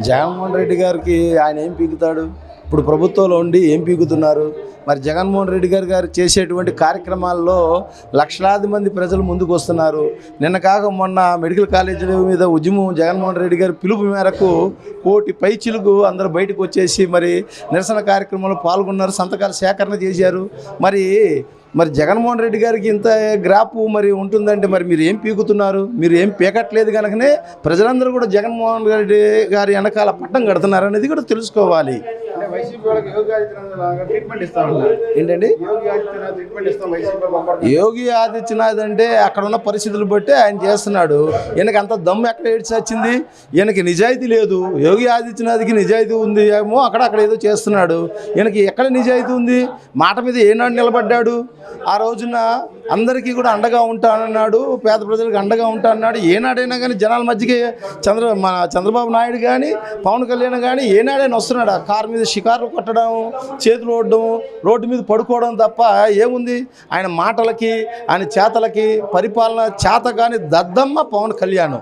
జగన్మోహన్ రెడ్డి గారికి ఆయన ఏం పీకుతాడు? ఇప్పుడు ప్రభుత్వంలో ఉండి ఏం పీకుతున్నారు? మరి జగన్మోహన్ రెడ్డి గారు చేసేటువంటి కార్యక్రమాల్లో లక్షలాది మంది ప్రజలు ముందుకు వస్తున్నారు. నిన్న కాక మొన్న మెడికల్ కాలేజీల మీద ఉద్యమం జగన్మోహన్ రెడ్డి గారి పిలుపు మేరకు 1 కోటి పైచిలుకు అందరూ బయటకు వచ్చేసి మరి నిరసన కార్యక్రమంలో పాల్గొన్నారు, సంతకాల సేకరణ చేశారు. మరి జగన్మోహన్ రెడ్డి గారికి ఇంత గ్రాపు మరి ఉంటుందంటే మరి మీరు ఏం పీకుతున్నారు? మీరు ఏం పీకట్లేదు కనుకనే ప్రజలందరూ కూడా జగన్మోహన్ రెడ్డి గారి వెనకాల పట్టం కడుతున్నారు అనేది కూడా తెలుసుకోవాలి. ఏంటండి యోగి ఆదిత్యనాథ్ అంటే అక్కడ ఉన్న పరిస్థితులు బట్టి ఆయన చేస్తున్నాడు. ఈయనకి అంత దమ్ము ఎక్కడ ఏడ్చి వచ్చింది? ఈయనకి నిజాయితీ లేదు. యోగి ఆదిత్యనాథ్కి నిజాయితీ ఉంది ఏమో, అక్కడ ఏదో చేస్తున్నాడు. ఈయనకి ఎక్కడ నిజాయితీ ఉంది? మాట మీద ఏనాడు నిలబడ్డాడు? ఆ రోజున అందరికీ కూడా అండగా ఉంటానన్నాడు, పేద ప్రజలకు అండగా ఉంటానన్నాడు. ఏనాడైనా కానీ జనాల మధ్యకి మన చంద్రబాబు నాయుడు కానీ పవన్ కళ్యాణ్ కానీ ఏనాడైనా వస్తున్నాడు? ఆ కారు మీద షికార్లు కొట్టడం, చేతులు ఓడడం, రోడ్డు మీద పడుకోవడం తప్ప ఏముంది? ఆయన మాటలకి ఆయన చేతలకి పరిపాలన చేత కానీ దద్దమ్మ పవన్ కళ్యాణ్.